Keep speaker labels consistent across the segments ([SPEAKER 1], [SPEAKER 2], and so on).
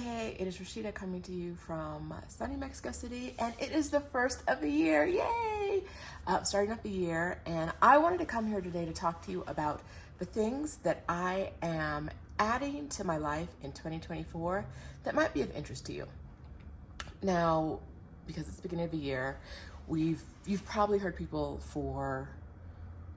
[SPEAKER 1] Hey, it is Roshida coming to you from sunny Mexico City, and it is the first of the year. Yay! Starting up the year, and I wanted to come here today to talk to you about the things that I am adding to my life in 2024 that might be of interest to you. Now, because it's the beginning of the year, you've probably heard people for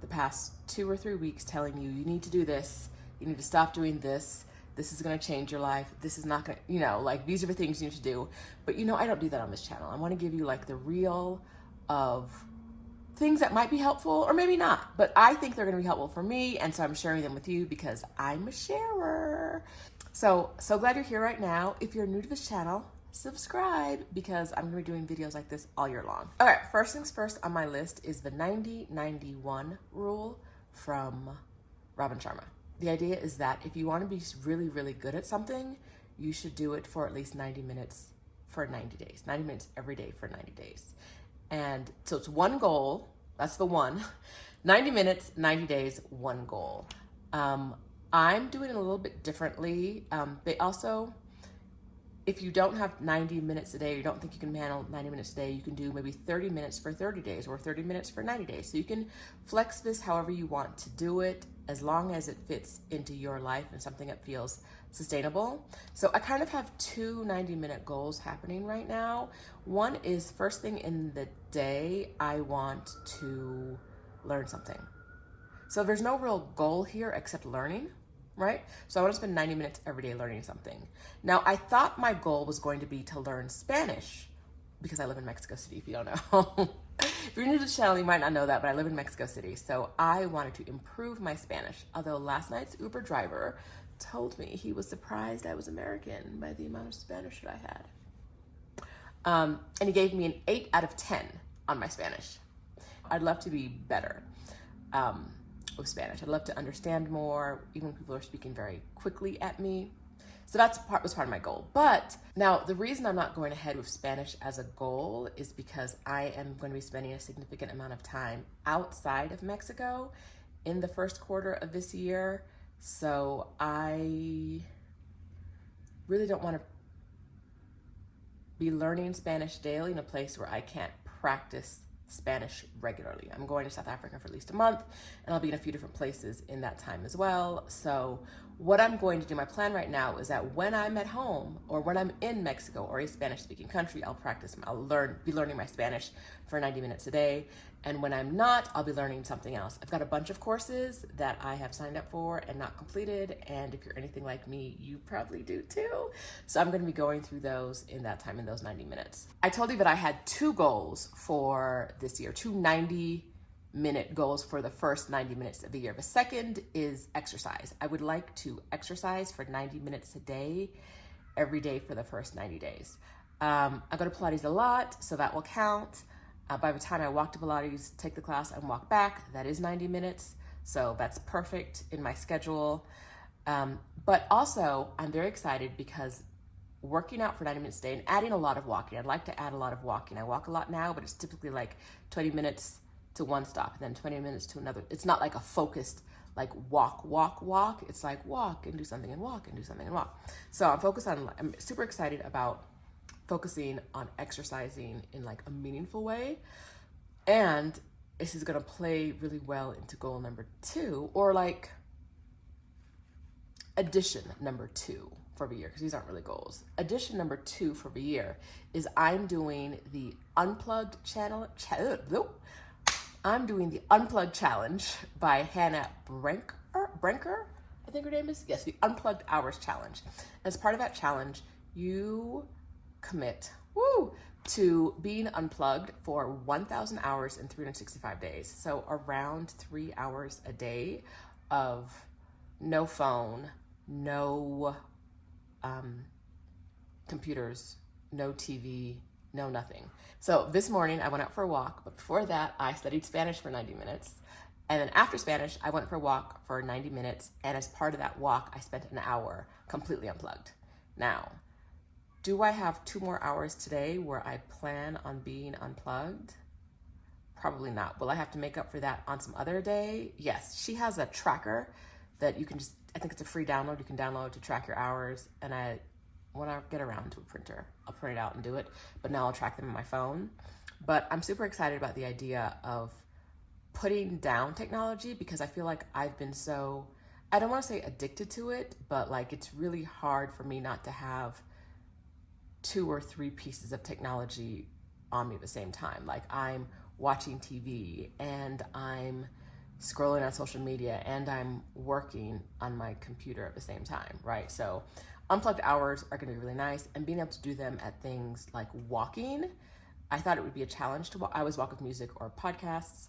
[SPEAKER 1] the past 2 or 3 weeks telling you, you need to do this, you need to stop doing this, this is going to change your life, this is not going to, like these are the things you need to do. But I don't do that on this channel. I want to give you like the real of things that might be helpful or maybe not, but I think they're going to be helpful for me, and so I'm sharing them with you because I'm a sharer. So glad you're here right now. If you're new to this channel, subscribe because I'm going to be doing videos like this all year long. Okay, first things first on my list is the 90-91 rule from Robin Sharma. The idea is that if you want to be really, really good at something, you should do it for at least 90 minutes for 90 days, 90 minutes every day for 90 days. And so it's one goal, that's the one, 90 minutes, 90 days, one goal. I'm doing it a little bit differently. They also, if you don't have 90 minutes a day, or you don't think you can handle 90 minutes a day, you can do maybe 30 minutes for 30 days or 30 minutes for 90 days. So you can flex this however you want to do it, as long as it fits into your life and something that feels sustainable. So I kind of have two 90-minute goals happening right now. One is first thing in the day, I want to learn something. So there's no real goal here except learning, right? So I want to spend 90 minutes every day learning something. Now, I thought my goal was going to be to learn Spanish because I live in Mexico City, if you don't know. If you're new to the channel, you might not know that, but I live in Mexico City. So I wanted to improve my Spanish. Although last night's Uber driver told me he was surprised I was American by the amount of Spanish that I had. And he gave me an 8 out of 10 on my Spanish. I'd love to be better with Spanish. I'd love to understand more, even when people are speaking very quickly at me. So was part of my goal. But now the reason I'm not going ahead with Spanish as a goal is because I am going to be spending a significant amount of time outside of Mexico in the first quarter of this year. So I really don't want to be learning Spanish daily in a place where I can't practice Spanish regularly. I'm going to South Africa for at least a month, and I'll be in a few different places in that time as well. So what I'm going to do, my plan right now is that when I'm at home or when I'm in Mexico or a Spanish-speaking country, I'll be learning my Spanish for 90 minutes a day. And when I'm not, I'll be learning something else. I've got a bunch of courses that I have signed up for and not completed. And if you're anything like me, you probably do too. So I'm going to be going through those in that time, in those 90 minutes. I told you that I had 2 goals for this year, 2 90-minute goals for the first 90 minutes of the year. The second is exercise. I would like to exercise for 90 minutes a day, every day for the first 90 days. I go to Pilates a lot, so that will count. By the time I walk to Pilates, take the class, and walk back, that is 90 minutes. So that's perfect in my schedule. But also, I'm very excited because working out for 90 minutes a day and adding a lot of walking. I'd like to add a lot of walking. I walk a lot now, but it's typically like 20 minutes to one stop and then 20 minutes to another. It's not like a focused like walk. It's like walk and do something and walk and do something and walk. So I'm super excited about focusing on exercising in like a meaningful way. And this is gonna play really well into goal number 2, or like addition number 2 for the year, because these aren't really goals. Addition number 2 for the year is I'm doing the Unplugged I'm doing the Unplugged Challenge by Hannah Brenker, I think her name is. Yes, the Unplugged Hours Challenge. As part of that challenge, you commit to being unplugged for 1,000 hours in 365 days. So around 3 hours a day of no phone, no computers, no TV, no nothing. So this morning I went out for a walk, but before that I studied Spanish for 90 minutes. And then after Spanish, I went for a walk for 90 minutes. And as part of that walk, I spent an hour completely unplugged. Now, do I have 2 more hours today where I plan on being unplugged? Probably not. Will I have to make up for that on some other day? Yes, she has a tracker that you can I think it's a free download, you can download to track your hours. And when I get around to a printer, I'll print it out and do it, but now I'll track them on my phone. But I'm super excited about the idea of putting down technology because I feel like I've been so, I don't want to say addicted to it, but like it's really hard for me not to have 2 or 3 pieces of technology on me at the same time. Like I'm watching TV and I'm scrolling on social media and I'm working on my computer at the same time, right? So unplugged hours are gonna be really nice, and being able to do them at things like walking. I thought it would be a challenge to walk. I always walk with music or podcasts,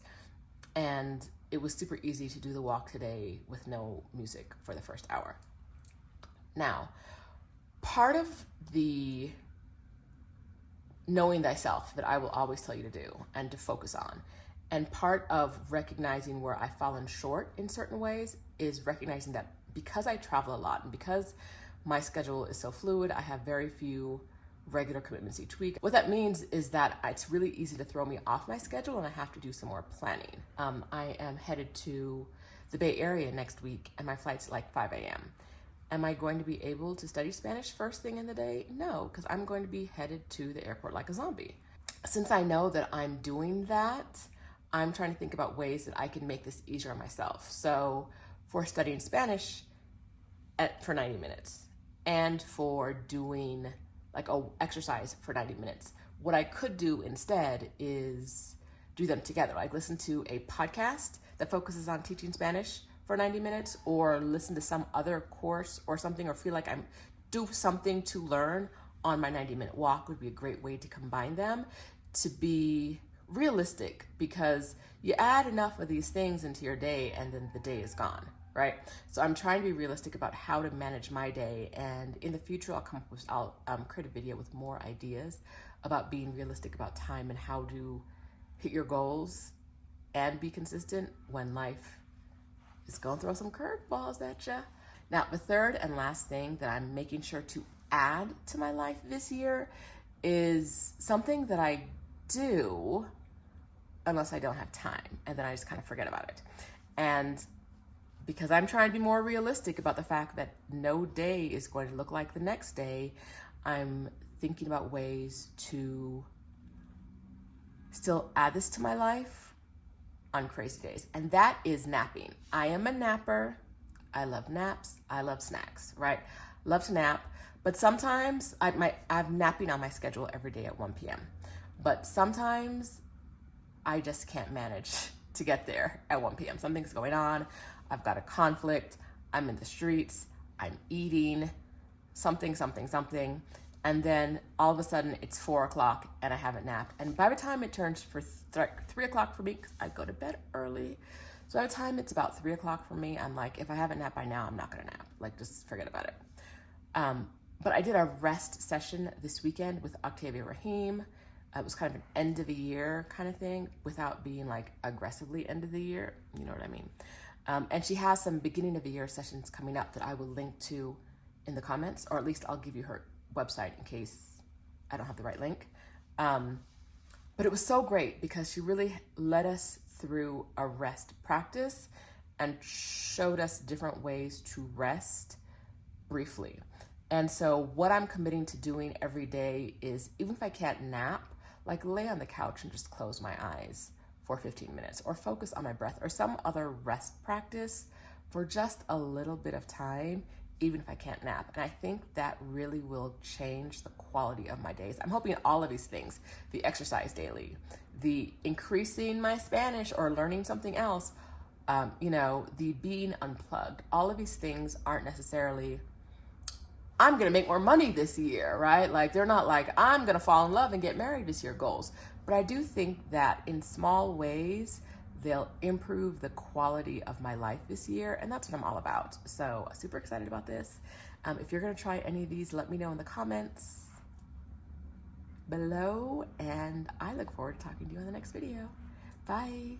[SPEAKER 1] and it was super easy to do the walk today with no music for the first hour. Now, part of the knowing thyself that I will always tell you to do and to focus on, and part of recognizing where I've fallen short in certain ways is recognizing that because I travel a lot and because my schedule is so fluid, I have very few regular commitments each week. What that means is that it's really easy to throw me off my schedule and I have to do some more planning. I am headed to the Bay Area next week and my flight's at like 5 a.m. Am I going to be able to study Spanish first thing in the day? No, because I'm going to be headed to the airport like a zombie. Since I know that I'm doing that, I'm trying to think about ways that I can make this easier on myself. So for studying Spanish for 90 minutes and for doing like a exercise for 90 minutes, what I could do instead is do them together. Like listen to a podcast that focuses on teaching Spanish for 90 minutes, or listen to some other course or something, or feel like I'm do something to learn on my 90-minute walk would be a great way to combine them to be realistic, because you add enough of these things into your day and then the day is gone, right? So I'm trying to be realistic about how to manage my day, and in the future I'll create a video with more ideas about being realistic about time and how to hit your goals and be consistent when life is going to throw some curveballs at you. Now, the third and last thing that I'm making sure to add to my life this year is something that I do unless I don't have time, and then I just kind of forget about it. And because I'm trying to be more realistic about the fact that no day is going to look like the next day, I'm thinking about ways to still add this to my life on crazy days. And that is napping. I am a napper. I love naps. I love snacks, right? Love to nap. But sometimes I'm napping on my schedule every day at 1 p.m. But sometimes I just can't manage to get there at 1 p.m. Something's going on. I've got a conflict. I'm in the streets. I'm eating something. And then all of a sudden it's 4 o'clock and I haven't napped. And by the time it turns for 3 o'clock for me, because I go to bed early. So by the time it's about 3 o'clock for me, I'm like, if I haven't napped by now, I'm not gonna nap. Like, just forget about it. But I did a rest session this weekend with Octavia Rahim. It was kind of an end of the year kind of thing without being like aggressively end of the year. You know what I mean? And she has some beginning of the year sessions coming up that I will link to in the comments, or at least I'll give you her website in case I don't have the right link. But it was so great because she really led us through a rest practice and showed us different ways to rest briefly. And so what I'm committing to doing every day is, even if I can't nap, like lay on the couch and just close my eyes for 15 minutes, or focus on my breath, or some other rest practice for just a little bit of time, even if I can't nap. And I think that really will change the quality of my days. I'm hoping all of these things, the exercise daily, the increasing my Spanish or learning something else, the being unplugged, all of these things aren't necessarily, I'm gonna make more money this year, right? Like, they're not like, I'm gonna fall in love and get married this year goals. But I do think that in small ways, they'll improve the quality of my life this year, and that's what I'm all about. So super excited about this. If you're gonna try any of these, let me know in the comments below, and I look forward to talking to you in the next video. Bye.